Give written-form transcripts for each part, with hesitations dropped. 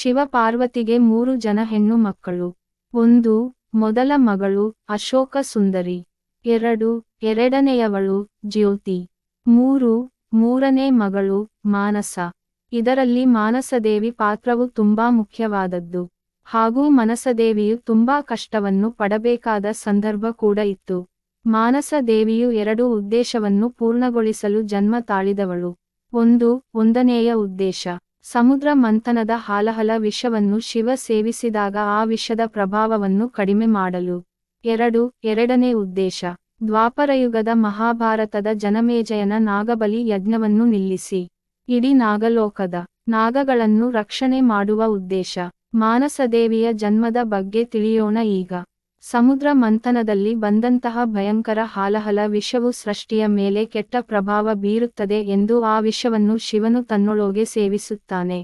ಶಿವ ಪಾರ್ವತಿಗೆ 3 ಜನ ಹೆಣ್ಣು ಮಕ್ಕಳು. 1. ಮೊದಲ ಮಗಳು ಅಶೋಕ ಸುಂದರಿ. 2. ಎರಡನೆಯವಳು ಜ್ಯೋತಿ. 3. ಮೂರನೇ ಮಗಳು ಮಾನಸ. ಇದರಲ್ಲಿ ಮಾನಸದೇವಿ ಪಾತ್ರವು ತುಂಬಾ ಮುಖ್ಯವಾದದ್ದು. ಹಾಗೂ ಮನಸದೇವಿಯು ತುಂಬಾ ಕಷ್ಟವನ್ನು ಪಡಬೇಕಾದ ಸಂದರ್ಭ ಕೂಡ ಇತ್ತು. ಮಾನಸ ದೇವಿಯು 2 ಉದ್ದೇಶವನ್ನು ಪೂರ್ಣಗೊಳಿಸಲು ಜನ್ಮ ತಾಳಿದವಳು. 1ನೇಯ ಉದ್ದೇಶ ಸಮುದ್ರ ಮಂಥನದ ಹಾಲಹಲ ವಿಷವನ್ನು ಶಿವ ಸೇವಿಸಿದಾಗ ಆ ವಿಷದ ಪ್ರಭಾವವನ್ನು ಕಡಿಮೆ ಮಾಡಲು. 2ನೇ ಉದ್ದೇಶ ದ್ವಾಪರಯುಗದ ಮಹಾಭಾರತದ ಜನಮೇಜಯನ ನಾಗಬಲಿ ಯಜ್ಞವನ್ನು ನಿಲ್ಲಿಸಿ ಇಡೀ ನಾಗಲೋಕದ ನಾಗಗಳನ್ನು ರಕ್ಷಣೆ ಮಾಡುವ ಉದ್ದೇಶ. ಮಾನಸದೇವಿಯ ಜನ್ಮದ ಬಗ್ಗೆ ತಿಳಿಯೋಣ ಈಗ. ಸಮುದ್ರ ಮಂಥನದಲ್ಲಿ ಬಂದಂತಹ ಭಯಂಕರ ಹಾಲಹಲ ವಿಷವು ಸೃಷ್ಟಿಯ ಮೇಲೆ ಕೆಟ್ಟ ಪ್ರಭಾವ ಬೀರುತ್ತದೆ ಎಂದು ಆ ವಿಷವನ್ನು ಶಿವನು ತನ್ನೊಳಗೆ ಸೇವಿಸುತ್ತಾನೆ.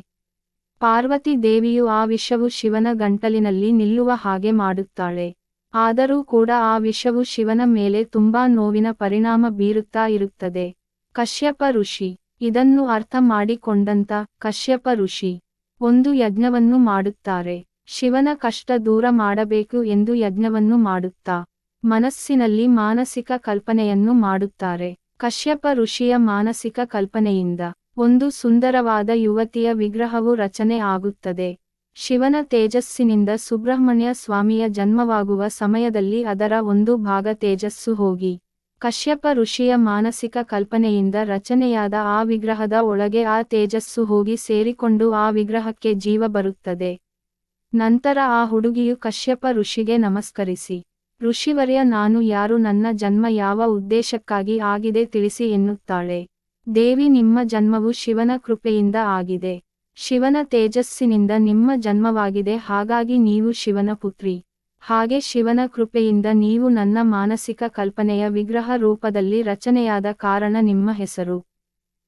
ಪಾರ್ವತಿ ದೇವಿಯು ಆ ವಿಷವು ಶಿವನ ಗಂಟಲಿನಲ್ಲಿ ನಿಲ್ಲುವ ಹಾಗೆ ಮಾಡುತ್ತಾಳೆ. ಆದರೂ ಕೂಡ ಆ ವಿಷವು ಶಿವನ ಮೇಲೆ ತುಂಬಾ ನೋವಿನ ಪರಿಣಾಮ ಬೀರುತ್ತಾ ಇರುತ್ತದೆ. ಕಶ್ಯಪ ಋಷಿ ಇದನ್ನು ಅರ್ಥ ಮಾಡಿಕೊಂಡಂತ ಕಶ್ಯಪ ಋಷಿ ಒಂದು ಯಜ್ಞವನ್ನು ಮಾಡುತ್ತಾರೆ. ಶಿವನ ಕಷ್ಟ ದೂರ ಮಾಡಬೇಕು ಎಂದು ಯಜ್ಞವನ್ನು ಮಾಡುತ್ತಾ ಮನಸ್ಸಿನಲ್ಲಿ ಮಾನಸಿಕ ಕಲ್ಪನೆಯನ್ನು ಮಾಡುತ್ತಾರೆ. ಕಶ್ಯಪ ಋಷಿಯ ಮಾನಸಿಕ ಕಲ್ಪನೆಯಿಂದ ಒಂದು ಸುಂದರವಾದ ಯುವತಿಯ ವಿಗ್ರಹವು ರಚನೆ ಆಗುತ್ತದೆ. ಶಿವನ ತೇಜಸ್ಸಿನಿಂದ ಸುಬ್ರಹ್ಮಣ್ಯ ಸ್ವಾಮಿಯ ಜನ್ಮವಾಗುವ ಸಮಯದಲ್ಲಿ ಅದರ ಒಂದು ಭಾಗ ತೇಜಸ್ಸು ಹೋಗಿ ಕಶ್ಯಪ ಋಷಿಯ ಮಾನಸಿಕ ಕಲ್ಪನೆಯಿಂದ ರಚನೆಯಾದ ಆ ವಿಗ್ರಹದ ಒಳಗೆ ಆ ತೇಜಸ್ಸು ಹೋಗಿ ಸೇರಿಕೊಂಡು ಆ ವಿಗ್ರಹಕ್ಕೆ ಜೀವ ಬರುತ್ತದೆ. ನಂತರ ಆ ಹುಡುಗಿಯು ಕಶ್ಯಪ ಋಷಿಗೆ ನಮಸ್ಕರಿಸಿ, ಋಷಿವರ್ಯ ನಾನು ಯಾರು, ನನ್ನ ಜನ್ಮ ಯಾವ ಉದ್ದೇಶಕ್ಕಾಗಿ ಆಗಿದೆ ತಿಳಿಸಿ ಎನ್ನುತ್ತಾಳೆ. ದೇವಿ ನಿಮ್ಮ ಜನ್ಮವು ಶಿವನ ಕೃಪೆಯಿಂದ ಆಗಿದೆ. ಶಿವನ ತೇಜಸ್ಸಿನಿಂದ ನಿಮ್ಮ ಜನ್ಮವಾಗಿದೆ, ಹಾಗಾಗಿ ನೀವು ಶಿವನ ಪುತ್ರಿ. ಹಾಗೆ ಶಿವನ ಕೃಪೆಯಿಂದ ನೀವು ನನ್ನ ಮಾನಸಿಕ ಕಲ್ಪನೆಯ ವಿಗ್ರಹ ರೂಪದಲ್ಲಿ ರಚನೆಯಾದ ಕಾರಣ ನಿಮ್ಮ ಹೆಸರು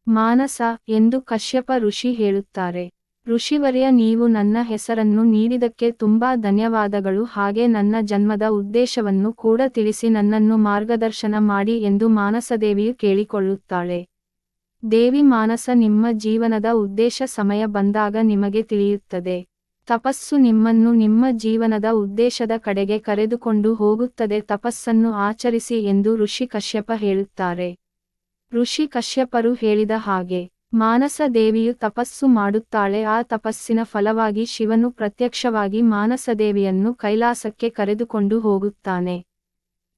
ಮಾನಸ ಎಂದು ಕಶ್ಯಪ ಋಷಿ ಹೇಳುತ್ತಾರೆ. ಋಷಿವರ್ಯ ನೀವು ನನ್ನ ಹೆಸರನ್ನು ನೀಡಿದಕ್ಕೆ ತುಂಬಾ ಧನ್ಯವಾದಗಳು. ಹಾಗೆ ನನ್ನ ಜನ್ಮದ ಉದ್ದೇಶವನ್ನು ಕೂಡ ತಿಳಿಸಿ ನನ್ನನ್ನು ಮಾರ್ಗದರ್ಶನ ಮಾಡಿ ಎಂದು ಮಾನಸದೇವಿಯು ಕೇಳಿಕೊಳ್ಳುತ್ತಾಳೆ. ದೇವಿ ಮಾನಸ ನಿಮ್ಮ ಜೀವನದ ಉದ್ದೇಶ ಸಮಯ ಬಂದಾಗ ನಿಮಗೆ ತಿಳಿಯುತ್ತದೆ. ತಪಸ್ಸು ನಿಮ್ಮನ್ನು ನಿಮ್ಮ ಜೀವನದ ಉದ್ದೇಶದ ಕಡೆಗೆ ಕರೆದುಕೊಂಡು ಹೋಗುತ್ತದೆ. ತಪಸ್ಸನ್ನು ಆಚರಿಸಿ ಎಂದು ಋಷಿ ಕಶ್ಯಪ ಹೇಳುತ್ತಾರೆ. ಋಷಿ ಕಶ್ಯಪರು ಹೇಳಿದ ಹಾಗೆ ಮಾನಸ ದೇವಿಯು ತಪಸ್ಸು ಮಾಡುತ್ತಾಳೆ. ಆ ತಪಸ್ಸಿನ ಫಲವಾಗಿ ಶಿವನು ಪ್ರತ್ಯಕ್ಷವಾಗಿ ಮಾನಸದೇವಿಯನ್ನು ಕೈಲಾಸಕ್ಕೆ ಕರೆದುಕೊಂಡು ಹೋಗುತ್ತಾನೆ.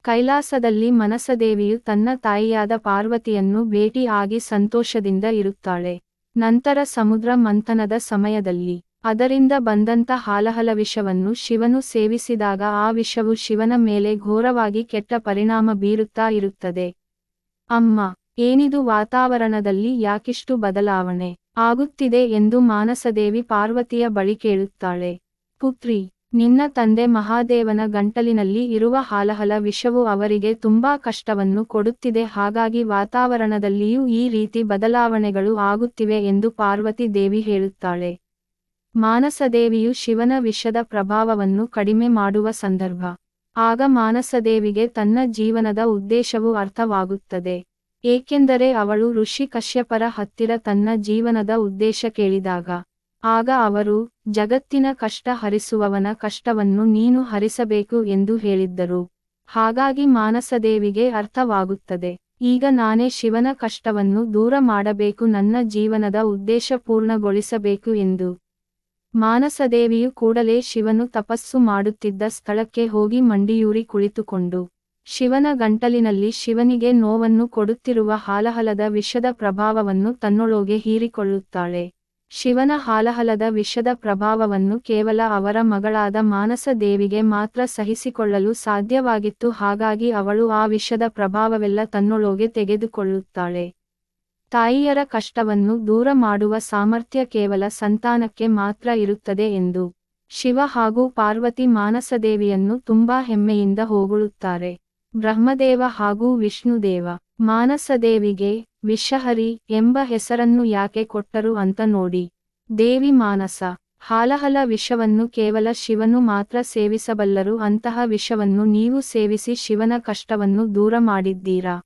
ಕೈಲಾಸದಲ್ಲಿ ಮನಸದೇವಿಯು ತನ್ನ ತಾಯಿಯಾದ ಪಾರ್ವತಿಯನ್ನು ಭೇಟಿ ಆಗಿ ಸಂತೋಷದಿಂದ ಇರುತ್ತಾಳೆ. ನಂತರ ಸಮುದ್ರ ಮಂಥನದ ಸಮಯದಲ್ಲಿ ಅದರಿಂದ ಬಂದಂತ ಹಾಲಹಲ ವಿಷವನ್ನು ಶಿವನು ಸೇವಿಸಿದಾಗ ಆ ವಿಷವು ಶಿವನ ಮೇಲೆ ಘೋರವಾಗಿ ಕೆಟ್ಟ ಪರಿಣಾಮ ಬೀರುತ್ತಾ ಇರುತ್ತದೆ. ಅಮ್ಮ, ಏನಿದು ವಾತಾವರಣದಲ್ಲಿ ಯಾಕಿಷ್ಟು ಬದಲಾವಣೆ ಆಗುತ್ತಿದೆ ಎಂದು ಮಾನಸದೇವಿ ಪಾರ್ವತಿಯ ಬಳಿ ಕೇಳುತ್ತಾಳೆ. ಪುತ್ರಿ, ನಿನ್ನ ತಂದೆ ಮಹಾದೇವನ ಗಂಟಲಿನಲ್ಲಿ ಇರುವ ಹಾಲಹಲ ವಿಷವು ಅವರಿಗೆ ತುಂಬಾ ಕಷ್ಟವನ್ನು ಕೊಡುತ್ತಿದೆ, ಹಾಗಾಗಿ ವಾತಾವರಣದಲ್ಲಿಯೂ ಈ ರೀತಿ ಬದಲಾವಣೆಗಳು ಆಗುತ್ತಿವೆ ಎಂದು ಪಾರ್ವತಿ ದೇವಿ ಹೇಳುತ್ತಾಳೆ. ಮಾನಸದೇವಿಯು ಶಿವನ ವಿಷದ ಪ್ರಭಾವವನ್ನು ಕಡಿಮೆ ಮಾಡುವ ಸಂದರ್ಭ. ಆಗ ಮಾನಸದೇವಿಗೆ ತನ್ನ ಜೀವನದ ಉದ್ದೇಶವು ಅರ್ಥವಾಗುತ್ತದೆ. ಏಕೆಂದರೆ ಅವಳು ಋಷಿ ಕಶ್ಯಪರ ಹತ್ತಿರ ತನ್ನ ಜೀವನದ ಉದ್ದೇಶ ಕೇಳಿದಾಗ ಆಗ ಅವರು ಜಗತ್ತಿನ ಕಷ್ಟ ಹರಿಸುವವನ ಕಷ್ಟವನ್ನು ನೀನು ಹರಿಸಬೇಕು ಎಂದು ಹೇಳಿದ್ದರು. ಹಾಗಾಗಿ ಮಾನಸದೇವಿಗೆ ಅರ್ಥವಾಗುತ್ತದೆ, ಈಗ ನಾನೇ ಶಿವನ ಕಷ್ಟವನ್ನು ದೂರ ಮಾಡಬೇಕು, ನನ್ನ ಜೀವನದ ಉದ್ದೇಶ ಪೂರ್ಣಗೊಳಿಸಬೇಕು ಎಂದು. ಮಾನಸದೇವಿಯು ಕೂಡಲೇ ಶಿವನು ತಪಸ್ಸು ಮಾಡುತ್ತಿದ್ದ ಸ್ಥಳಕ್ಕೆ ಹೋಗಿ ಮಂಡಿಯೂರಿ ಕುಳಿತುಕೊಂಡು ಶಿವನ ಗಂಟಲಿನಲ್ಲಿ ಶಿವನಿಗೆ ನೋವನ್ನು ಕೊಡುತ್ತಿರುವ ಹಾಲಹಲದ ವಿಷದ ಪ್ರಭಾವವನ್ನು ತನ್ನೊಳಗೆ ಹೀರಿಕೊಳ್ಳುತ್ತಾಳೆ. ಶಿವನ ಹಾಲಹಲದ ವಿಷದ ಪ್ರಭಾವವನ್ನು ಕೇವಲ ಅವರ ಮಗಳಾದ ಮಾನಸ ದೇವಿಗೆ ಮಾತ್ರ ಸಹಿಸಿಕೊಳ್ಳಲು ಸಾಧ್ಯವಾಗಿತ್ತು. ಹಾಗಾಗಿ ಅವಳು ಆ ವಿಷದ ಪ್ರಭಾವವೆಲ್ಲ ತನ್ನೊಳಗೆ ತೆಗೆದುಕೊಳ್ಳುತ್ತಾಳೆ. ತಾಯಿಯರ ಕಷ್ಟವನ್ನು ದೂರ ಮಾಡುವ ಸಾಮರ್ಥ್ಯ ಕೇವಲ ಸಂತಾನಕ್ಕೆ ಮಾತ್ರ ಇರುತ್ತದೆ ಎಂದು ಶಿವ ಹಾಗೂ ಪಾರ್ವತಿ ಮಾನಸದೇವಿಯನ್ನು ತುಂಬಾ ಹೆಮ್ಮೆಯಿಂದ ಹೊಗಳುತ್ತಾರೆ. ಬ್ರಹ್ಮದೇವ ಹಾಗೂ ವಿಷ್ಣುದೇವ ಮಾನಸದೇವಿಗೆ ವಿಷಹರಿ ಎಂಬ ಹೆಸರನ್ನು ಯಾಕೆ ಕೊಟ್ಟರು ಅಂತ ನೋಡಿ. ದೇವಿ ಮಾನಸ ಹಾಲಹಲ ವಿಷವನ್ನು ಕೇವಲ ಶಿವನು ಮಾತ್ರ ಸೇವಿಸಬಲ್ಲರು. ಅಂತಹ ವಿಷವನ್ನು ನೀವು ಸೇವಿಸಿ ಶಿವನ ಕಷ್ಟವನ್ನು ದೂರ ಮಾಡಿದ್ದೀರಾ.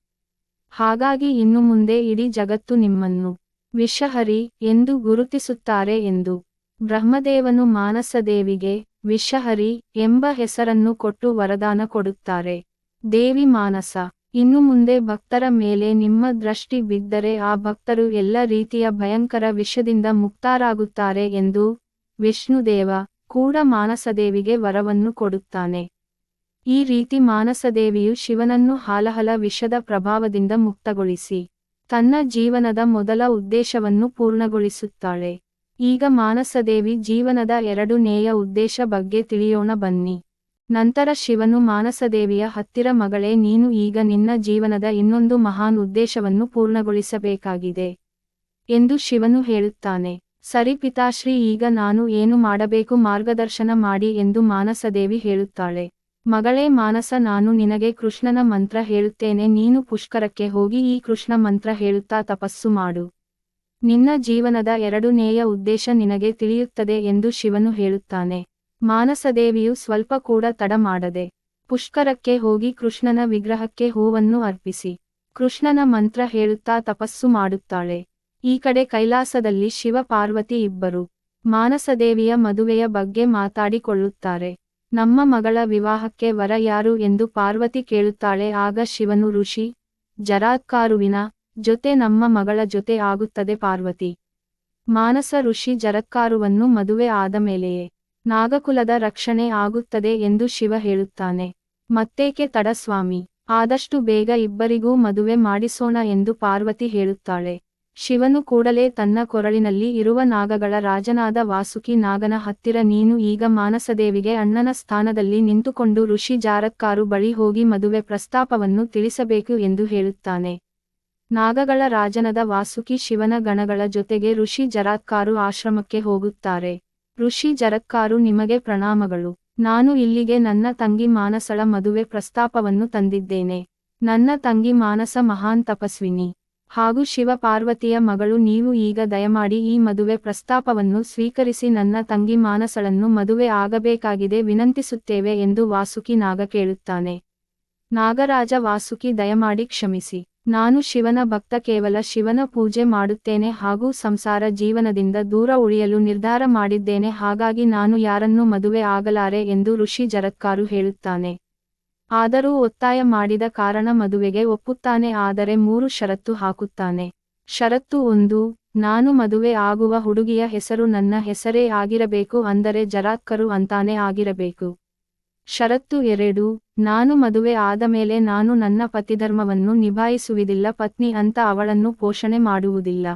ಹಾಗಾಗಿ ಇನ್ನು ಮುಂದೆ ಇಡೀ ಜಗತ್ತು ನಿಮ್ಮನ್ನು ವಿಷಹರಿ ಎಂದು ಗುರುತಿಸುತ್ತಾರೆ ಎಂದು ಬ್ರಹ್ಮದೇವನು ಮಾನಸದೇವಿಗೆ ವಿಷಹರಿ ಎಂಬ ಹೆಸರನ್ನು ಕೊಟ್ಟು ವರದಾನ ಕೊಡುತ್ತಾರೆ. ದೇವಿ ಮಾನಸ, ಇನ್ನು ಮುಂದೆ ಭಕ್ತರ ಮೇಲೆ ನಿಮ್ಮ ದೃಷ್ಟಿ ಬಿದ್ದರೆ ಆ ಭಕ್ತರು ಎಲ್ಲ ರೀತಿಯ ಭಯಂಕರ ವಿಷದಿಂದ ಮುಕ್ತರಾಗುತ್ತಾರೆ ಎಂದು ವಿಷ್ಣುದೇವ ಕೂಡ ಮಾನಸದೇವಿಗೆ ವರವನ್ನು ಕೊಡುತ್ತಾನೆ. ಈ ರೀತಿ ಮಾನಸದೇವಿಯು ಶಿವನನ್ನು ಹಾಲಹಲ ವಿಷದ ಪ್ರಭಾವದಿಂದ ಮುಕ್ತಗೊಳಿಸಿ ತನ್ನ ಜೀವನದ ಮೊದಲ ಉದ್ದೇಶವನ್ನು ಪೂರ್ಣಗೊಳಿಸುತ್ತಾಳೆ. ಈಗ ಮಾನಸದೇವಿ ಜೀವನದ ಎರಡನೆಯ ಉದ್ದೇಶ ಬಗ್ಗೆ ತಿಳಿಯೋಣ ಬನ್ನಿ. ನಂತರ ಶಿವನು ಮಾನಸದೇವಿಯ ಹತ್ತಿರ ಮಗಳೇ, ನೀನು ಈಗ ನಿನ್ನ ಜೀವನದ ಇನ್ನೊಂದು ಮಹಾನ್ ಉದ್ದೇಶವನ್ನು ಪೂರ್ಣಗೊಳಿಸಬೇಕಾಗಿದೆ ಎಂದು ಶಿವನು ಹೇಳುತ್ತಾನೆ. ಸರಿ ಪಿತಾಶ್ರೀ, ಈಗ ನಾನು ಏನು ಮಾಡಬೇಕು ಮಾರ್ಗದರ್ಶನ ಮಾಡಿ ಎಂದು ಮಾನಸದೇವಿ ಹೇಳುತ್ತಾಳೆ. ಮಗಳೇ ಮಾನಸ, ನಾನು ನಿನಗೆ ಕೃಷ್ಣನ ಮಂತ್ರ ಹೇಳುತ್ತೇನೆ. ನೀನು ಪುಷ್ಕರಕ್ಕೆ ಹೋಗಿ ಈ ಕೃಷ್ಣ ಮಂತ್ರ ಹೇಳುತ್ತಾ ತಪಸ್ಸು ಮಾಡು. ನಿನ್ನ ಜೀವನದ ಎರಡನೆಯ ಉದ್ದೇಶ ನಿನಗೆ ತಿಳಿಯುತ್ತದೆ ಎಂದು ಶಿವನು ಹೇಳುತ್ತಾನೆ. ಮಾನಸದೇವಿಯು ಸ್ವಲ್ಪ ಕೂಡ ತಡ ಮಾಡದೆ ಪುಷ್ಕರಕ್ಕೆ ಹೋಗಿ ಕೃಷ್ಣನ ವಿಗ್ರಹಕ್ಕೆ ಹೂವನ್ನು ಅರ್ಪಿಸಿ ಕೃಷ್ಣನ ಮಂತ್ರ ಹೇಳುತ್ತಾ ತಪಸ್ಸು ಮಾಡುತ್ತಾಳೆ. ಈ ಕಡೆ ಕೈಲಾಸದಲ್ಲಿ ಶಿವ ಪಾರ್ವತಿ ಇಬ್ಬರು ಮಾನಸದೇವಿಯ ಮದುವೆಯ ಬಗ್ಗೆ ಮಾತಾಡಿಕೊಳ್ಳುತ್ತಾರೆ. ನಮ್ಮ ಮಗಳ ವಿವಾಹಕ್ಕೆ ವರ ಯಾರು ಎಂದು ಪಾರ್ವತಿ ಕೇಳುತ್ತಾಳೆ. ಆಗ ಶಿವನು ಋಷಿ ಜರತ್ಕಾರುವಿನ ಜೊತೆ ನಮ್ಮ ಮಗಳ ಜೊತೆ ಆಗುತ್ತದೆ ಪಾರ್ವತಿ. ಮಾನಸ ಋಷಿ ಜರತ್ಕಾರುವನ್ನು ಮದುವೆ ಆದ ಮೇಲೆಯೇ ನಾಗಕುಲದ ರಕ್ಷಣೆ ಆಗುತ್ತದೆ ಎಂದು ಶಿವ ಹೇಳುತ್ತಾನೆ. ಮತ್ತೇಕೆ ತಡ ಸ್ವಾಮಿ, ಆದಷ್ಟು ಬೇಗ ಇಬ್ಬರಿಗೂ ಮದುವೆ ಮಾಡಿಸೋಣ ಎಂದು ಪಾರ್ವತಿ ಹೇಳುತ್ತಾಳೆ. ಶಿವನು ಕೂಡಲೇ ತನ್ನ ಕೊರಳಿನಲ್ಲಿ ಇರುವ ನಾಗಗಳ ರಾಜನಾದ ವಾಸುಕಿ ನಾಗನ ಹತ್ತಿರ, ನೀನು ಈಗ ಮಾನಸದೇವಿಗೆ ಅಣ್ಣನ ಸ್ಥಾನದಲ್ಲಿ ನಿಂತುಕೊಂಡು ಋಷಿ ಜರತ್ಕಾರು ಬಳಿ ಹೋಗಿ ಮದುವೆ ಪ್ರಸ್ತಾಪವನ್ನು ತಿಳಿಸಬೇಕು ಎಂದು ಹೇಳುತ್ತಾನೆ. ನಾಗಗಳ ರಾಜನಾದ ವಾಸುಕಿ ಶಿವನ ಗಣಗಳ ಜೊತೆಗೆ ಋಷಿ ಜರತ್ಕಾರು ಆಶ್ರಮಕ್ಕೆ ಹೋಗುತ್ತಾರೆ. ಋಷಿ ಜರತ್ಕಾರು, ನಿಮಗೆ ಪ್ರಣಾಮಗಳು. ನಾನು ಇಲ್ಲಿಗೆ ನನ್ನ ತಂಗಿ ಮಾನಸಳ ಮದುವೆ ಪ್ರಸ್ತಾಪವನ್ನು ತಂದಿದ್ದೇನೆ. ನನ್ನ ತಂಗಿ ಮಾನಸ ಮಹಾನ್ ತಪಸ್ವಿನಿ ಹಾಗೂ ಶಿವ ಪಾರ್ವತಿಯ ಮಗಳು. ನೀವು ಈಗ ದಯಮಾಡಿ ಈ ಮದುವೆ ಪ್ರಸ್ತಾಪವನ್ನು ಸ್ವೀಕರಿಸಿ ನನ್ನ ತಂಗಿ ಮಾನಸಳನ್ನು ಮದುವೆ ಆಗಬೇಕಾಗಿದೆ ವಿನಂತಿಸುತ್ತೇವೆ ಎಂದು ವಾಸುಕಿ ನಾಗ ಕೇಳುತ್ತಾನೆ. ನಾಗರಾಜ ವಾಸುಕಿ, ದಯಮಾಡಿ ಕ್ಷಮಿಸಿ. ನಾನು ಶಿವನ ಭಕ್ತ, ಕೇವಲ ಶಿವನ ಪೂಜೆ ಮಾಡುತ್ತೇನೆ ಹಾಗೂ ಸಂಸಾರ ಜೀವನದಿಂದ ದೂರ ಉಳಿಯಲು ನಿರ್ಧಾರ ಮಾಡಿದ್ದೇನೆ. ಹಾಗಾಗಿ ನಾನು ಯಾರನ್ನೂ ಮದುವೆ ಆಗಲಾರೆ ಎಂದು ಋಷಿ ಜರತ್ಕಾರು ಹೇಳುತ್ತಾನೆ. ಆದರೂ ಒತ್ತಾಯ ಮಾಡಿದ ಕಾರಣ ಮದುವೆಗೆ ಒಪ್ಪುತ್ತಾನೆ. ಆದರೆ 3 ಷರತ್ತು ಹಾಕುತ್ತಾನೆ. ಷರತ್ತು 1, ನಾನು ಮದುವೆ ಆಗುವ ಹುಡುಗಿಯ ಹೆಸರು ನನ್ನ ಹೆಸರೇ ಆಗಿರಬೇಕು, ಅಂದರೆ ಜರತ್ಕಾರು ಅಂತಾನೆ ಆಗಿರಬೇಕು. ಷರತ್ತು 2, ನಾನು ಮದುವೆ ಆದ ಮೇಲೆ ನಾನು ನನ್ನ ಪತಿಧರ್ಮವನ್ನು ನಿಭಾಯಿಸುವುದಿಲ್ಲ, ಪತ್ನಿ ಅಂತ ಅವಳನ್ನು ಪೋಷಣೆ ಮಾಡುವುದಿಲ್ಲ.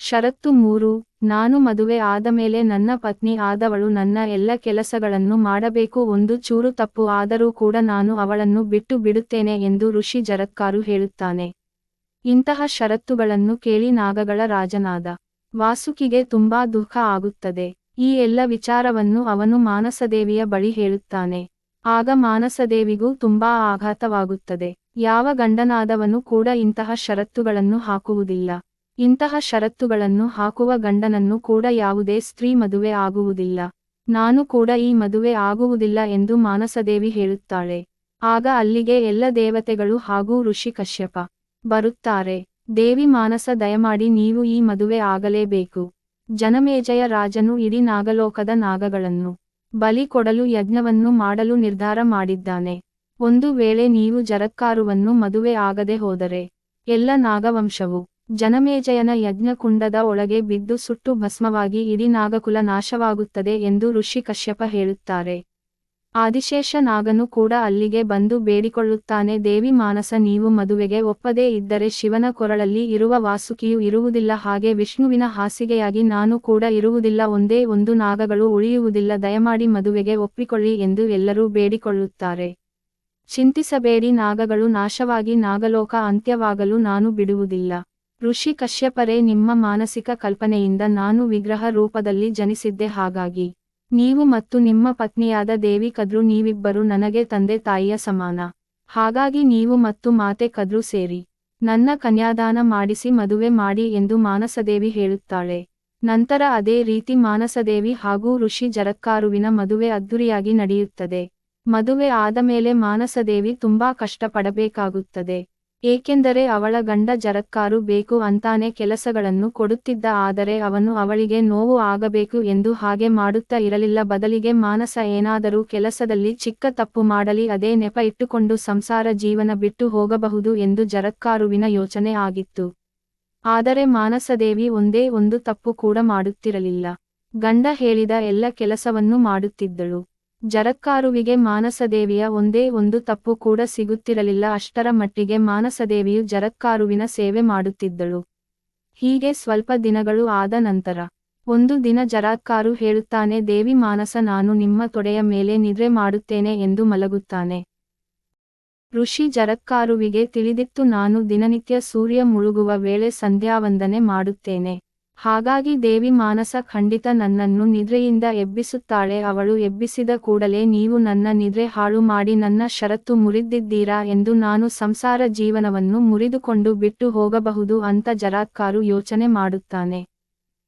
ಷರತ್ತು 3, ನಾನು ಮದುವೆ ಆದ ಮೇಲೆ ನನ್ನ ಪತ್ನಿ ಆದವಳು ನನ್ನ ಎಲ್ಲ ಕೆಲಸಗಳನ್ನು ಮಾಡಬೇಕು, ಒಂದು ಚೂರು ತಪ್ಪು ಆದರೂ ಕೂಡ ನಾನು ಅವಳನ್ನು ಬಿಟ್ಟು ಬಿಡುತ್ತೇನೆ ಎಂದು ಋಷಿ ಜರತ್ಕಾರು ಹೇಳುತ್ತಾನೆ. ಇಂತಹ ಷರತ್ತುಗಳನ್ನು ಕೇಳಿ ನಾಗಗಳ ರಾಜನಾದ ವಾಸುಕಿಗೆ ತುಂಬಾ ದುಃಖ ಆಗುತ್ತದೆ. ಈ ಎಲ್ಲ ವಿಚಾರವನ್ನು ಅವನು ಮಾನಸದೇವಿಯ ಬಳಿ ಹೇಳುತ್ತಾನೆ. ಆಗ ಮಾನಸದೇವಿಗೂ ತುಂಬಾ ಆಘಾತವಾಗುತ್ತದೆ. ಯಾವ ಗಂಡನಾದವನು ಕೂಡ ಇಂತಹ ಷರತ್ತುಗಳನ್ನು ಹಾಕುವುದಿಲ್ಲ. ಇಂತಹ ಷರತ್ತುಗಳನ್ನು ಹಾಕುವ ಗಂಡನನ್ನು ಕೂಡ ಯಾವುದೇ ಸ್ತ್ರೀ ಮದುವೆ ಆಗುವುದಿಲ್ಲ. ನಾನು ಕೂಡ ಈ ಮದುವೆ ಆಗುವುದಿಲ್ಲ ಎಂದು ಮಾನಸದೇವಿ ಹೇಳುತ್ತಾಳೆ. ಆಗ ಅಲ್ಲಿಗೆ ಎಲ್ಲ ದೇವತೆಗಳು ಹಾಗೂ ಋಷಿ ಕಶ್ಯಪ ಬರುತ್ತಾರೆ. ದೇವಿ ಮಾನಸ, ದಯಮಾಡಿ ನೀವು ಈ ಮದುವೆ ಆಗಲೇಬೇಕು. ಜನಮೇಜಯ ರಾಜನು ಇಡೀ ನಾಗಲೋಕದ ನಾಗಗಳನ್ನು ಬಲಿ ಕೊಡಲು ಯಜ್ಞವನ್ನು ಮಾಡಲು ನಿರ್ಧಾರ ಮಾಡಿದ್ದಾನೆ. ಒಂದು ವೇಳೆ ನೀವು ಜರತ್ಕಾರುವನ್ನು ಮದುವೆ ಆಗದೆ ಹೋದರೆ ಎಲ್ಲ ನಾಗವಂಶವು ಜನಮೇಜಯನ ಯಜ್ಞಕುಂಡದ ಒಳಗೆ ಬಿದ್ದು ಸುಟ್ಟು ಭಸ್ಮವಾಗಿ ಇಡೀ ನಾಗಕುಲ ನಾಶವಾಗುತ್ತದೆ ಎಂದು ಋಷಿ ಕಶ್ಯಪ ಹೇಳುತ್ತಾರೆ. ಆದಿಶೇಷ ನಾಗನು ಕೂಡ ಅಲ್ಲಿಗೆ ಬಂದು ಬೇಡಿಕೊಳ್ಳುತ್ತಾನೆ, ದೇವಿ ಮಾನಸ, ನೀವು ಮದುವೆಗೆ ಒಪ್ಪದೇ ಇದ್ದರೆ ಶಿವನ ಕೊರಳಲ್ಲಿ ಇರುವ ವಾಸುಕಿಯು ಇರುವುದಿಲ್ಲ, ಹಾಗೆ ವಿಷ್ಣುವಿನ ಹಾಸಿಗೆಯಾಗಿ ನಾನು ಕೂಡ ಇರುವುದಿಲ್ಲ, ಒಂದೇ ಒಂದು ನಾಗಗಳು ಉಳಿಯುವುದಿಲ್ಲ, ದಯಮಾಡಿ ಮದುವೆಗೆ ಒಪ್ಪಿಕೊಳ್ಳಿ ಎಂದು ಎಲ್ಲರೂ ಬೇಡಿಕೊಳ್ಳುತ್ತಾರೆ. ಚಿಂತಿಸಬೇಡಿ, ನಾಗಗಳು ನಾಶವಾಗಿ ನಾಗಲೋಕ ಅಂತ್ಯವಾಗಲು ನಾನು ಬಿಡುವುದಿಲ್ಲ. ಋಷಿ ಕಶ್ಯಪರೇ, ನಿಮ್ಮ ಮಾನಸಿಕ ಕಲ್ಪನೆಯಿಂದ ನಾನು ವಿಗ್ರಹ ರೂಪದಲ್ಲಿ ಜನಿಸಿದ್ದೆ, ಹಾಗಾಗಿ ನೀವು ಮತ್ತು ನಿಮ್ಮ ಪತ್ನಿಯಾದ ದೇವಿ ಕದ್ರು ನೀವಿಬ್ಬರು ನನಗೆ ತಂದೆ ತಾಯಿಯ ಸಮಾನ. ಹಾಗಾಗಿ ನೀವು ಮತ್ತು ಮಾತೆ ಕದ್ರು ಸೇರಿ ನನ್ನ ಕನ್ಯಾದಾನ ಮಾಡಿಸಿ ಮದುವೆ ಮಾಡಿ ಎಂದು ಮಾನಸದೇವಿ ಹೇಳುತ್ತಾಳೆ. ನಂತರ ಅದೇ ರೀತಿ ಮಾನಸದೇವಿ ಹಾಗೂ ಋಷಿ ಜರತ್ಕಾರುವಿನ ಮದುವೆ ಅದ್ಧೂರಿಯಾಗಿ ನಡೆಯುತ್ತದೆ. ಮದುವೆ ಆದ ಮೇಲೆ ಮಾನಸದೇವಿ ತುಂಬಾ ಕಷ್ಟಪಡಬೇಕಾಗುತ್ತದೆ. ಏಕೆಂದರೆ ಅವಳ ಗಂಡ ಜರತ್ಕಾರು ಬೇಕು ಅಂತಾನೆ ಕೆಲಸಗಳನ್ನು ಕೊಡುತ್ತಿದ್ದ, ಆದರೆ ಅವನು ಅವಳಿಗೆ ನೋವು ಆಗಬೇಕು ಎಂದು ಹಾಗೆ ಮಾಡುತ್ತಾ ಇರಲಿಲ್ಲ. ಬದಲಿಗೆ ಮಾನಸ ಏನಾದರೂ ಕೆಲಸದಲ್ಲಿ ಚಿಕ್ಕ ತಪ್ಪು ಮಾಡಲಿ, ಅದೇ ನೆಪ ಇಟ್ಟುಕೊಂಡು ಸಂಸಾರ ಜೀವನ ಬಿಟ್ಟು ಹೋಗಬಹುದು ಎಂದು ಜರತ್ಕಾರುವಿನ ಯೋಚನೆ ಆಗಿತ್ತು. ಆದರೆ ಮಾನಸದೇವಿ ಒಂದೇ ಒಂದು ತಪ್ಪು ಕೂಡ ಮಾಡುತ್ತಿರಲಿಲ್ಲ. ಗಂಡ ಹೇಳಿದ ಎಲ್ಲ ಕೆಲಸವನ್ನು ಮಾಡುತ್ತಿದ್ದಳು. ಜರತ್ಕಾರುವಿಗೆ ಮಾನಸದೇವಿಯ ಒಂದೇ ಒಂದು ತಪ್ಪು ಕೂಡ ಸಿಗುತ್ತಿರಲಿಲ್ಲ. ಅಷ್ಟರ ಮಟ್ಟಿಗೆ ಮಾನಸದೇವಿಯು ಜರತ್ಕಾರುವಿನ ಸೇವೆ ಮಾಡುತ್ತಿದ್ದಳು. ಹೀಗೆ ಸ್ವಲ್ಪ ದಿನಗಳು ಆದ ನಂತರ ಒಂದು ದಿನ ಜರತ್ಕಾರು ಹೇಳುತ್ತಾನೆ, ದೇವಿ ಮಾನಸ, ನಾನು ನಿಮ್ಮ ತೊಡೆಯ ಮೇಲೆ ನಿದ್ರೆ ಮಾಡುತ್ತೇನೆ ಎಂದು ಮಲಗುತ್ತಾನೆ. ಋಷಿ ಜರತ್ಕಾರುವಿಗೆ ತಿಳಿದಿತ್ತು, ನಾನು ದಿನನಿತ್ಯ ಸೂರ್ಯ ಮುಳುಗುವ ವೇಳೆ ಸಂಧ್ಯಾವಂದನೆ ಮಾಡುತ್ತೇನೆ. ಹಾಗಾಗಿ ದೇವಿ ಮಾನಸ ಖಂಡಿತ ನನ್ನನ್ನು ನಿದ್ರೆಯಿಂದ ಎಬ್ಬಿಸುತ್ತಾಳೆ. ಅವಳು ಎಬ್ಬಿಸಿದ ಕೂಡಲೇ ನೀವು ನನ್ನ ನಿದ್ರೆ ಹಾಳು ಮಾಡಿ ನನ್ನ ಷರತ್ತು ಮುರಿದಿದ್ದೀರಾ ಎಂದು ನಾನು ಸಂಸಾರ ಜೀವನವನ್ನು ಮುರಿದುಕೊಂಡು ಬಿಟ್ಟು ಹೋಗಬಹುದು ಅಂತ ಜರತ್ಕಾರು ಯೋಚನೆ ಮಾಡುತ್ತಾನೆ.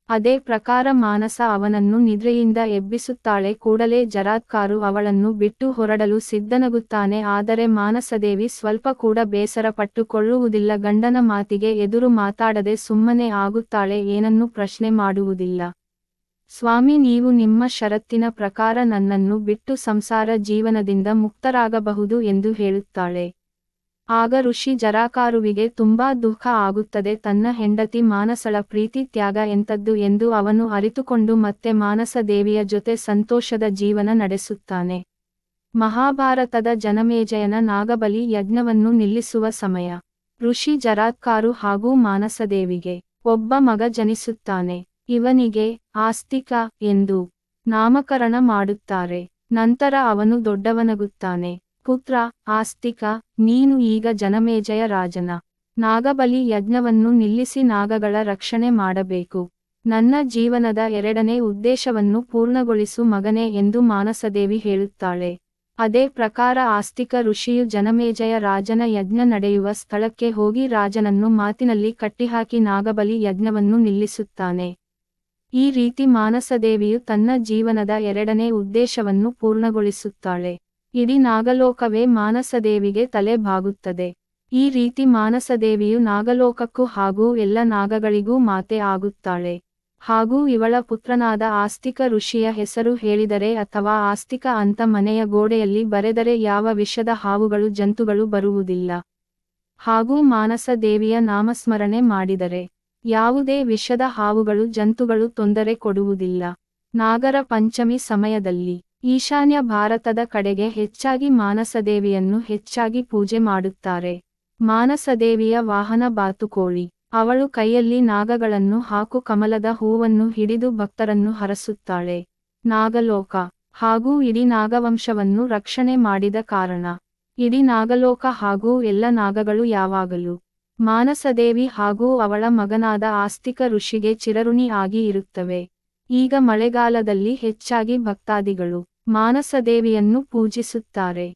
ಅದೇ ಪ್ರಕಾರ ಮಾನಸ ಅವನನ್ನು ನಿದ್ರೆಯಿಂದ ಎಬ್ಬಿಸುತ್ತಾಳೆ. ಕೂಡಲೇ ಜರತ್ಕಾರು ಅವಳನ್ನು ಬಿಟ್ಟು ಹೊರಡಲು ಸಿದ್ಧನಾಗುತ್ತಾನೆ. ಆದರೆ ಮಾನಸದೇವಿ ಸ್ವಲ್ಪ ಕೂಡ ಬೇಸರ ಪಟ್ಟುಕೊಳ್ಳುವುದಿಲ್ಲ. ಗಂಡನ ಮಾತಿಗೆ ಎದುರು ಮಾತಾಡದೆ ಸುಮ್ಮನೆ ಆಗುತ್ತಾಳೆ, ಏನನ್ನೂ ಪ್ರಶ್ನೆ ಮಾಡುವುದಿಲ್ಲ. ಸ್ವಾಮಿ, ನೀವು ನಿಮ್ಮ ಷರತ್ತಿನ ಪ್ರಕಾರ ನನ್ನನ್ನು ಬಿಟ್ಟು ಸಂಸಾರ ಜೀವನದಿಂದ ಮುಕ್ತರಾಗಬಹುದು ಎಂದು ಹೇಳುತ್ತಾಳೆ. ಆಗ ಋಷಿ ಜರತ್ಕಾರುವಿಗೆ ತುಂಬಾ ದುಃಖ ಆಗುತ್ತದೆ. ತನ್ನ ಹೆಂಡತಿ ಮಾನಸಳ ಪ್ರೀತಿ ತ್ಯಾಗ ಎಂಥದ್ದು ಎಂದು ಅವನು ಅರಿತುಕೊಂಡು ಮತ್ತೆ ಮಾನಸ ದೇವಿಯ ಜೊತೆ ಸಂತೋಷದ ಜೀವನ ನಡೆಸುತ್ತಾನೆ. ಮಹಾಭಾರತದ ಜನಮೇಜಯನ ನಾಗಬಲಿ ಯಜ್ಞವನ್ನು ನಿಲ್ಲಿಸುವ ಸಮಯ. ಋಷಿ ಜರತ್ಕಾರು ಹಾಗೂ ಮಾನಸದೇವಿಗೆ ಒಬ್ಬ ಮಗ ಜನಿಸುತ್ತಾನೆ. ಇವನಿಗೆ ಆಸ್ತಿಕ ಎಂದು ನಾಮಕರಣ ಮಾಡುತ್ತಾರೆ. ನಂತರ ಅವನು ದೊಡ್ಡವನಾಗುತ್ತಾನೆ. ಪುತ್ರ ಆಸ್ತಿಕ, ನೀನು ಈಗ ಜನಮೇಜಯ ರಾಜನ ನಾಗಬಲಿ ಯಜ್ಞವನ್ನು ನಿಲ್ಲಿಸಿ ನಾಗಗಳ ರಕ್ಷಣೆ ಮಾಡಬೇಕು. ನನ್ನ ಜೀವನದ ಎರಡನೇ ಉದ್ದೇಶವನ್ನು ಪೂರ್ಣಗೊಳಿಸು ಮಗನೇ ಎಂದು ಮಾನಸದೇವಿ ಹೇಳುತ್ತಾಳೆ. ಅದೇ ಪ್ರಕಾರ ಆಸ್ತಿಕ ಋಷಿಯು ಜನಮೇಜಯ ರಾಜನ ಯಜ್ಞ ನಡೆಯುವ ಸ್ಥಳಕ್ಕೆ ಹೋಗಿ ರಾಜನನ್ನು ಮಾತಿನಲ್ಲಿ ಕಟ್ಟಿಹಾಕಿ ನಾಗಬಲಿ ಯಜ್ಞವನ್ನು ನಿಲ್ಲಿಸುತ್ತಾನೆ. ಈ ರೀತಿ ಮಾನಸದೇವಿಯು ತನ್ನ ಜೀವನದ ಎರಡನೇ ಉದ್ದೇಶವನ್ನು ಪೂರ್ಣಗೊಳಿಸುತ್ತಾಳೆ. ಇಡೀ ನಾಗಲೋಕವೇ ಮಾನಸದೇವಿಗೆ ತಲೆ ಬಾಗುತ್ತದೆ. ಈ ರೀತಿ ಮಾನಸದೇವಿಯು ನಾಗಲೋಕಕ್ಕೂ ಹಾಗೂ ಎಲ್ಲ ನಾಗಗಳಿಗೂ ಮಾತೆ ಆಗುತ್ತಾಳೆ. ಹಾಗೂ ಇವಳ ಪುತ್ರನಾದ ಆಸ್ತಿಕ ಋಷಿಯ ಹೆಸರು ಹೇಳಿದರೆ ಅಥವಾ ಆಸ್ತಿಕ ಅಂತ ಮನೆಯ ಗೋಡೆಯಲ್ಲಿ ಬರೆದರೆ ಯಾವ ವಿಷದ ಹಾವುಗಳು ಜಂತುಗಳು ಬರುವುದಿಲ್ಲ. ಹಾಗೂ ಮಾನಸ ದೇವಿಯ ನಾಮಸ್ಮರಣೆ ಮಾಡಿದರೆ ಯಾವುದೇ ವಿಷದ ಹಾವುಗಳು ಜಂತುಗಳು ತೊಂದರೆ ಕೊಡುವುದಿಲ್ಲ. ನಾಗರ ಪಂಚಮಿ ಸಮಯದಲ್ಲಿ ಈಶಾನ್ಯ ಭಾರತದ ಕಡೆಗೆ ಹೆಚ್ಚಾಗಿ ಮಾನಸದೇವಿಯನ್ನು ಹೆಚ್ಚಾಗಿ ಪೂಜೆ ಮಾಡುತ್ತಾರೆ. ಮಾನಸದೇವಿಯ ವಾಹನ ಬಾತುಕೋಳಿ. ಅವಳು ಕೈಯಲ್ಲಿ ನಾಗಗಳನ್ನು ಹಾಗೂ ಕಮಲದ ಹೂವನ್ನು ಹಿಡಿದು ಭಕ್ತರನ್ನು ಹರಸುತ್ತಾಳೆ. ನಾಗಲೋಕ ಹಾಗೂ ಇಡೀ ನಾಗವಂಶವನ್ನು ರಕ್ಷಣೆ ಮಾಡಿದ ಕಾರಣ ಇಡೀ ನಾಗಲೋಕ ಹಾಗೂ ಎಲ್ಲ ನಾಗಗಳು ಯಾವಾಗಲೂ ಮಾನಸದೇವಿ ಹಾಗೂ ಅವಳ ಮಗನಾದ ಆಸ್ತಿಕ ಋಷಿಗೆ ಚಿರಋಣಿ ಆಗಿ ಇರುತ್ತವೆ. ಈಗ ಮಳೆಗಾಲದಲ್ಲಿ ಹೆಚ್ಚಾಗಿ ಭಕ್ತಾದಿಗಳು ಮಾನಸದೇವಿಯನ್ನು ಪೂಜಿಸುತ್ತಾರೆ.